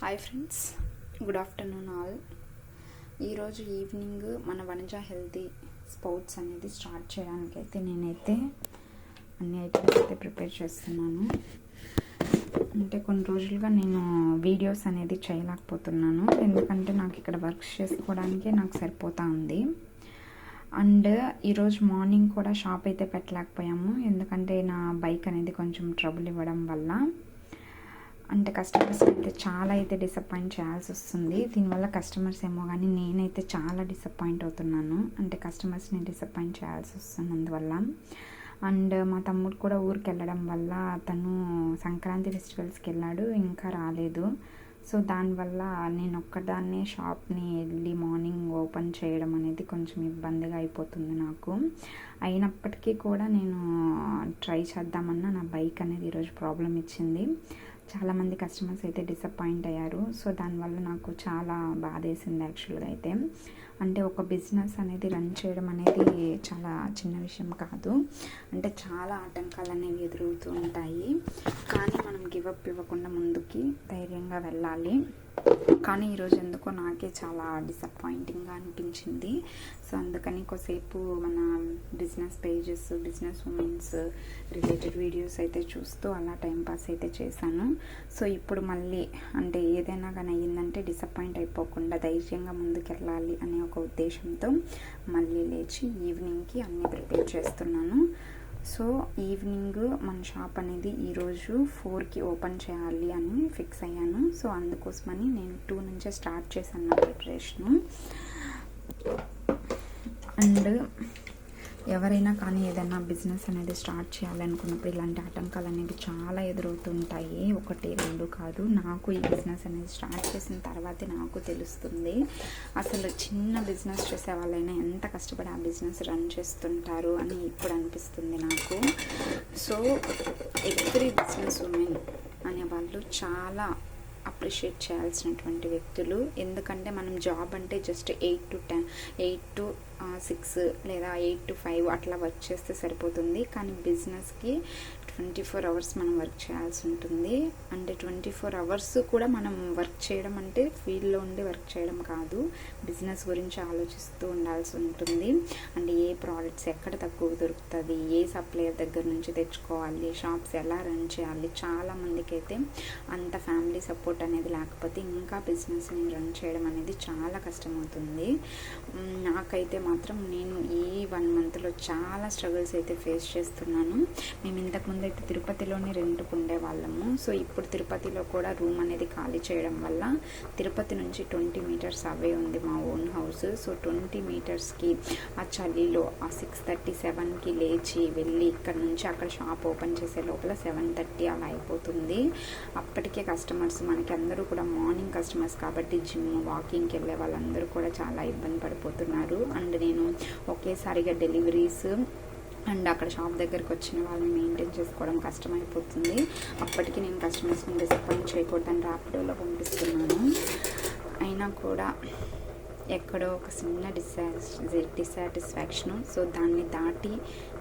Hi friends, good afternoon all. ఈరోజు evening మన Vanaja healthy spouts అనేది స్టార్ట్ చేయడానికైతే నేనైతే అన్ని ఐటమ్స్ అయితే ప్రిపేర్ చేస్తున్నాను. అంటే కొన్ని రోజులుగా నేను వీడియోస్ అనేది చేయలేకపోతున్నాను, ఎందుకంటే నాకు ఇక్కడ వర్క్స్ చేసుకోవడానికే నాకు సరిపోతూ ఉంది. అండ్ ఈరోజు మార్నింగ్ కూడా షాప్ అయితే పెట్టలేకపోయాము, ఎందుకంటే నా బైక్ అనేది కొంచెం ట్రబుల్ ఇవ్వడం వల్ల. అంటే కస్టమర్స్ అయితే చాలా డిసప్పాయింట్ చేయాల్సి వస్తుంది. దీనివల్ల కస్టమర్స్ ఏమో కానీ నేనైతే చాలా డిసప్పాయింట్ అవుతున్నాను. అంటే కస్టమర్స్ని డిసప్పాయింట్ చేయాల్సి వస్తుంది అందువల్ల. అండ్ మా తమ్ముడు కూడా ఊరికి వెళ్ళడం వల్ల తను సంక్రాంతి ఫెస్టివల్స్కి వెళ్ళాడు, ఇంకా రాలేదు. సో దానివల్ల నేను ఒక్కదాన్నే షాప్ని వెళ్ళి మార్నింగ్ ఓపెన్ చేయడం అనేది కొంచెం ఇబ్బందిగా అయిపోతుంది నాకు. అయినప్పటికీ కూడా నేను ట్రై చేద్దామన్నా నా బైక్ అనేది ఈరోజు ప్రాబ్లం ఇచ్చింది. చాలామంది కస్టమర్స్ అయితే డిసప్పాయింట్ అయ్యారు. సో దానివల్ల నాకు చాలా బాధేసింది యాక్చువల్గా అయితే. అంటే ఒక బిజినెస్ అనేది రన్ చేయడం అనేది చాలా చిన్న విషయం కాదు. అంటే చాలా ఆటంకాలు అనేవి ఎదురవుతూ ఉంటాయి, కానీ మనం గివప్ ఇవ్వకుండా ముందుకి ధైర్యంగా వెళ్ళాలి. కానీ ఈరోజు ఎందుకో నాకే చాలా డిసప్పాయింటింగ్గా అనిపించింది. సో అందుకని కొద్దిసేపు మన business pages, business women's related videos అయితే చూస్తూ అలా టైంపాస్ అయితే చేశాను. సో ఇప్పుడు మళ్ళీ అంటే ఏదైనా కానీ అయ్యిందంటే డిసప్పాయింట్ అయిపోకుండా ధైర్యంగా ముందుకెళ్ళాలి అనే ఒక ఉద్దేశంతో మళ్ళీ లేచి ఈవినింగ్కి అన్నీ ప్రిపేర్ చేస్తున్నాను. సో ఈవినింగ్ మన షాప్ అనేది ఈరోజు 4కి ఓపెన్ చేయాలి అని ఫిక్స్ అయ్యాను. సో అందుకోసమని నేను 2 నుంచే స్టార్ట్ చేశాను నా ప్రిపరేషను. అండ్ ఎవరైనా కానీ ఏదైనా బిజినెస్ అనేది స్టార్ట్ చేయాలనుకున్నప్పుడు ఇలాంటి ఆటంకాలు అనేవి చాలా ఎదురవుతుంటాయి. 1, 2 కాదు. నాకు ఈ బిజినెస్ అనేది స్టార్ట్ చేసిన తర్వాతే నాకు తెలుస్తుంది అసలు చిన్న బిజినెస్ చేసే వాళ్ళైనా ఎంత కష్టపడి ఆ బిజినెస్ రన్ చేస్తుంటారు అని ఇప్పుడు అనిపిస్తుంది నాకు. సో ఎవ్రీ బిజినెస్ ఉమెన్ అనే వాళ్ళు చాలా అప్రిషియేట్ చేయాల్సినటువంటి వ్యక్తులు. ఎందుకంటే మనం జాబ్ అంటే జస్ట్ 8 to 6 లేదా 8 to 5 అట్లా వర్క్ చేస్తే సరిపోతుంది. కానీ బిజినెస్కి 24 అవర్స్ మనం వర్క్ చేయాల్సి ఉంటుంది. అంటే 24 అవర్స్ కూడా మనం వర్క్ చేయడం అంటే ఫీల్డ్లో ఉండి వర్క్ చేయడం కాదు, బిజినెస్ గురించి ఆలోచిస్తూ ఉండాల్సి ఉంటుంది. అంటే ఏ ప్రోడక్ట్స్ ఎక్కడ తక్కువ దొరుకుతుంది, ఏ సప్లయర్ దగ్గర నుంచి తెచ్చుకోవాలి, షాప్స్ ఎలా రన్ చేయాలి. చాలామందికి అయితే అంత ఫ్యామిలీ సపోర్ట్ అనేది లేకపోతే ఇంకా బిజినెస్ని రన్ చేయడం అనేది చాలా కష్టమవుతుంది. నాకైతే మాత్రం నేను ఈ 1 మంత్లో చాలా స్ట్రగుల్స్ అయితే ఫేస్ చేస్తున్నాను. మేము ఇంతకుముందు అయితే తిరుపతిలోనే రెంట్కు ఉండేవాళ్ళము. సో ఇప్పుడు తిరుపతిలో కూడా రూమ్ అనేది ఖాళీ చేయడం వల్ల తిరుపతి నుంచి 20 meters అవే ఉంది మా ఓన్ హౌస్. సో 20 metersకి ఆ చలిలో ఆ 6:37కి లేచి వెళ్ళి ఇక్కడ నుంచి అక్కడ షాప్ ఓపెన్ చేసే లోపల 7:30 అలా అయిపోతుంది. అప్పటికే కస్టమర్స్ మనకి అందరూ కూడా మార్నింగ్ కస్టమర్స్ కాబట్టి జిమ్, వాకింగ్కి వెళ్ళే వాళ్ళందరూ కూడా చాలా ఇబ్బంది పడిపోతున్నారు. అండ్ నేను ఒకేసారిగా డెలివరీస్ అండ్ అక్కడ షాప్ దగ్గరికి వచ్చిన వాళ్ళని మెయింటైన్ చేసుకోవడం కష్టమైపోతుంది. అప్పటికి నేను కస్టమర్స్ని డిసప్పాయింట్ చేయకూడదని ర్యాపిడోలో పంపిస్తున్నాను. అయినా కూడా ఎక్కడో ఒక చిన్న డిసాటిస్ఫాక్షను. సో దాన్ని దాటి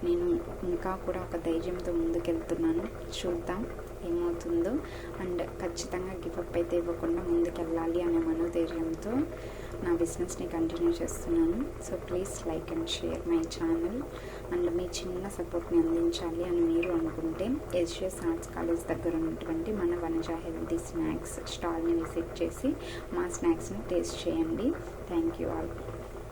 నేను ఇంకా కూడా ఒక ధైర్యంతో ముందుకెళ్తున్నాను. చూద్దాం ఏమవుతుందో. అండ్ ఖచ్చితంగా గివప్ అయితే ఇవ్వకుండా ముందుకెళ్ళాలి అనే మనోధైర్యంతో నా బిజినెస్ని కంటిన్యూ చేస్తున్నాను. So please like and share my channel. And మీ చిన్న సపోర్ట్ని అందించాలి అని మీరు అనుకుంటే ఎస్జిఎస్ ఆర్ట్స్ కాలేజ్ దగ్గర ఉన్నటువంటి మన వనజ హెల్తీ స్నాక్స్ స్టాల్ని విజిట్ చేసి మా స్నాక్స్ని టేస్ట్ చేయండి. Thank you all.